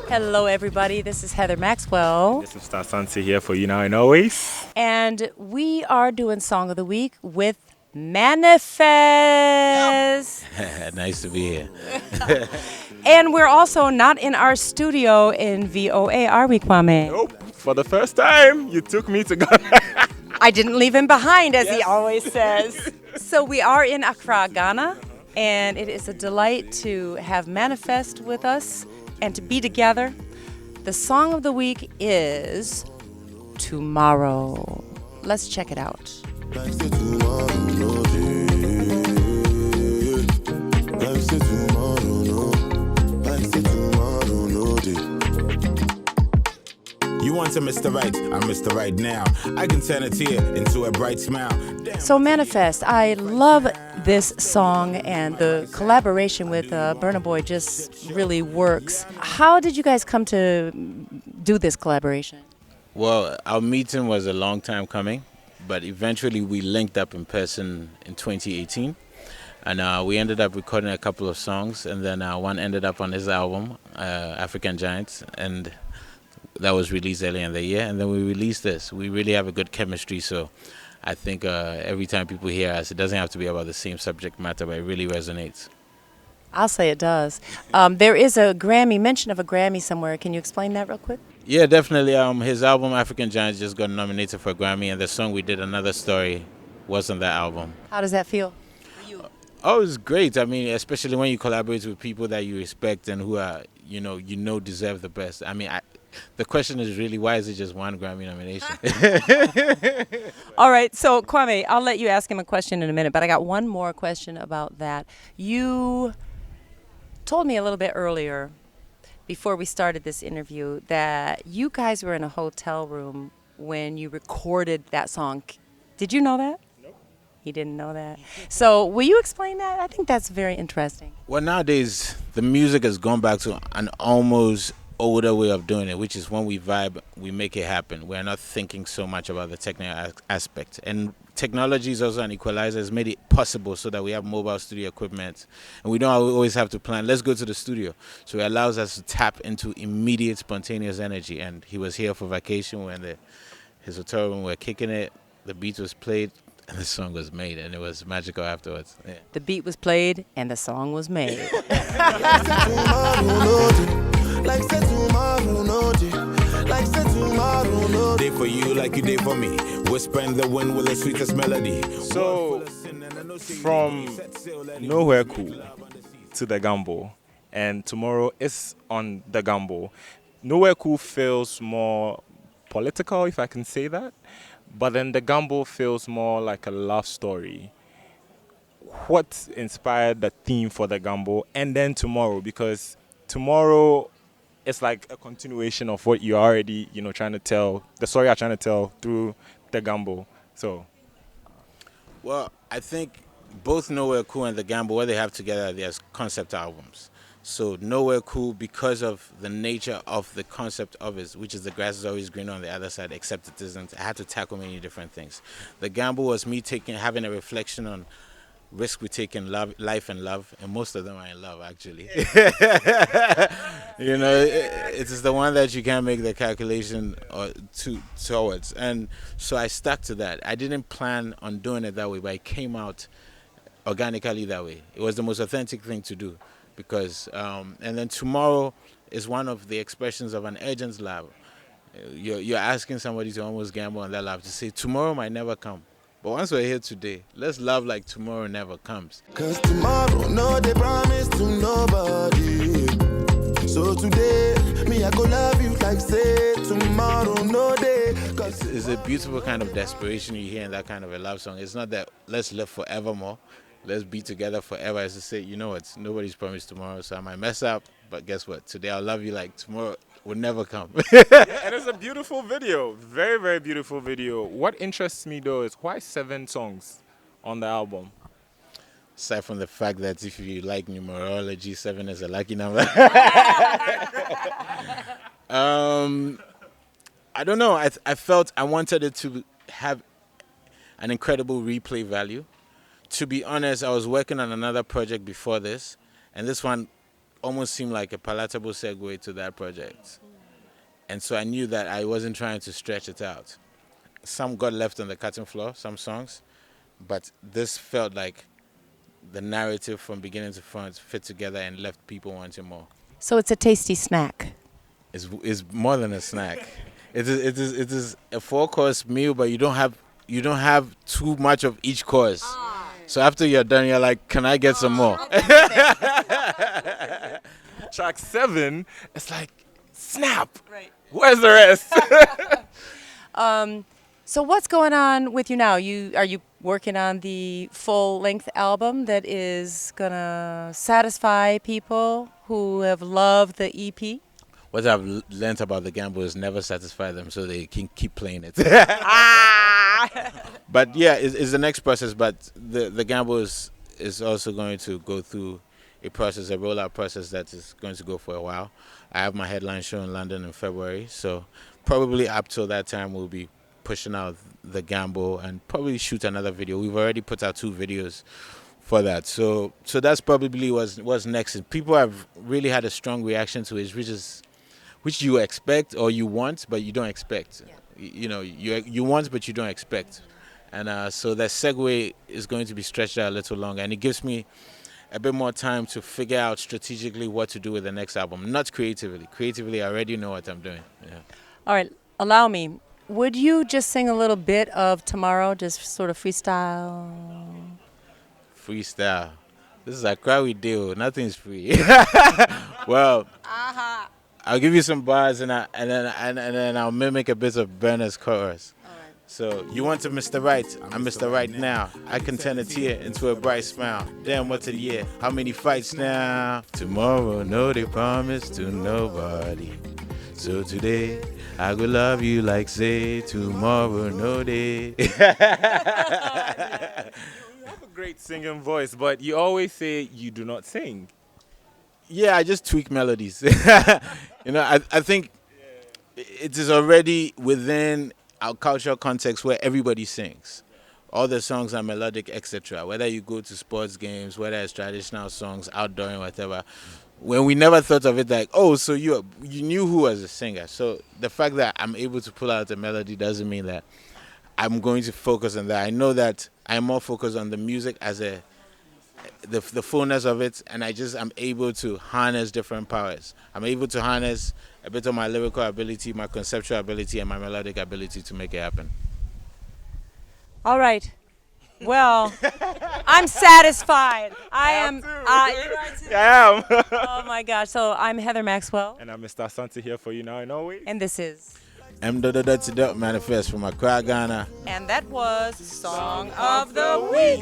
Hello, everybody. This is Heather Maxwell. This is Mr. Santi here for you now and always. And we are doing Song of the Week with M.anifest. Nice to be here. And we're also not in our studio in VOA, are we, Kwame? Nope. For the first time, you took me to Ghana. I didn't leave him behind, as he always says. So we are in Accra, Ghana, and it is a delight to have M.anifest with us and to be together. The song of the week is Tomorrow. Let's check it out. Like say tomorrow no day. Like say tomorrow no. Like say tomorrow no day. You want to Mr. Right, I'm Mr. Right now. I can turn a tear into a bright smile. So M.anifest, I love this song, and the collaboration with Burna Boy just really works. How did you guys come to do this collaboration? Well, our meeting was a long time coming, but eventually we linked up in person in 2018. And we ended up recording a couple of songs, and then one ended up on his album, African Giants, and that was released earlier in the year. And then we released this. We really have a good chemistry, so I think every time people hear us, it doesn't have to be about the same subject matter, but it really resonates. I'll say it does. There is a Grammy, mention of a Grammy somewhere. Can you explain that real quick? Yeah, definitely. His album, African Giants, just got nominated for a Grammy, and the song we did, Another Story, was on that album. How does that feel? Oh, it's great. I mean, especially when you collaborate with people that you respect and who are, you know deserve the best. I mean, the question is really, why is it just one Grammy nomination? All right, so Kwame, I'll let you ask him a question in a minute, but I got one more question about that. You told me a little bit earlier, before we started this interview, that you guys were in a hotel room when you recorded that song. Did you know that? Nope. He didn't know that. So will you explain that? I think that's very interesting. Well, nowadays, the music has gone back to an almost older way of doing it, which is when we vibe, we make it happen. We're not thinking so much about the technical aspect. And technology is also an equalizer. It's made it possible so that we have mobile studio equipment. And we don't always have to plan, let's go to the studio. So it allows us to tap into immediate spontaneous energy. And he was here for vacation when his hotel room were kicking it. The beat was played and the song was made. And it was magical afterwards. Yeah. The beat was played and the song was made. Like say tomorrow no day. Like say tomorrow no day. Day for you like you day for me. Whisper in the wind with the sweetest melody. So, from Nowhere Cool to the Gambo, and tomorrow is on the Gambo. Nowhere Cool feels more political, if I can say that, but then the Gambo feels more like a love story. What inspired the theme for the Gambo, and then tomorrow? Because tomorrow, it's like a continuation of what you're already, trying to tell, the story I'm trying to tell through the Gambo. So, well, I think both Nowhere Cool and the Gambo, what they have together, they are concept albums. So Nowhere Cool, because of the nature of the concept of it, which is the grass is always greener on the other side, except it isn't. I had to tackle many different things. The Gambo was me having a reflection on risk we take in life and love, and most of them are in love, actually. It is the one that you can't make the calculation towards. And so I stuck to that. I didn't plan on doing it that way, but it came out organically that way. It was the most authentic thing to do, because and then tomorrow is one of the expressions of an urgent love. You're asking somebody to almost gamble on that love, to say tomorrow might never come. But once we're here today, let's love like tomorrow never comes. Cause tomorrow, no, they promise to nobody. So today, me, I go love you like say tomorrow, no day. It's a beautiful kind of desperation you hear in that kind of a love song. It's not that let's live forevermore, let's be together forever. It's to say, you know what, nobody's promised tomorrow, so I might mess up, but guess what? Today I'll love you like tomorrow will never come. and it's a beautiful video. Very, very beautiful video. What interests me, though, is why 7 songs on the album? Aside from the fact that if you like numerology, 7 is a lucky number. I don't know. I felt I wanted it to have an incredible replay value. To be honest, I was working on another project before this, and this one almost seemed like a palatable segue to that project. And so I knew that I wasn't trying to stretch it out. Some got left on the cutting floor, some songs, but this felt like the narrative from beginning to front fit together and left people wanting more. So it's a tasty snack. It's more than a snack. It is a 4-course meal, but you don't have too much of each course. So after you're done, you're like, can I get some more? Track 7, it's like, snap. Right. Where's the rest? So what's going on with you now? Are you working on the full-length album that is gonna satisfy people who have loved the E EP? What I've learned about the gamble is never satisfy them so they can keep playing it. But yeah, it's the next process. But the gamble is also going to go through a process, a rollout process that is going to go for a while. I have my headline show in London in February, so probably up till that time we'll be pushing out the gamble and probably shoot another video. We've already put out 2 videos for that, so that's probably what's next. And people have really had a strong reaction to it, which you expect or you want but you don't expect. Yeah. You want but you don't expect, and so that segue is going to be stretched out a little longer, and it gives me a bit more time to figure out strategically what to do with the next album. Not creatively I already know what I'm doing. Yeah. All right, allow me. Would you just sing a little bit of Tomorrow, just sort of freestyle? Freestyle. This is Accra we deal. Nothing's free. Well, I'll give you some bars and then I'll mimic a bit of Burna's chorus. So, you want to Mr. Right? I'm Mr. Right now. I can turn a tear into a bright smile. Damn, what's a year? How many fights now? Tomorrow, no, they promise to nobody. So today, I will love you like say tomorrow, no day. You have a great singing voice, but you always say you do not sing. Yeah, I just tweak melodies. I think it is already within our cultural context where everybody sings. All the songs are melodic, etc. Whether you go to sports games, whether it's traditional songs, outdoor and whatever. When we never thought of it like, oh, so you knew who was a singer. So the fact that I'm able to pull out a melody doesn't mean that I'm going to focus on that. I know that I'm more focused on the music as the fullness of it, and I'm able to harness different powers. I'm able to harness a bit of my lyrical ability, my conceptual ability, and my melodic ability to make it happen. All right. Well, I'm satisfied. I am. You are too. I am. Oh my gosh. So I'm Heather Maxwell. And I'm Mr. Asante here for you now and always. And this is M.anifest from Accra, Ghana. And that was Song of the Week.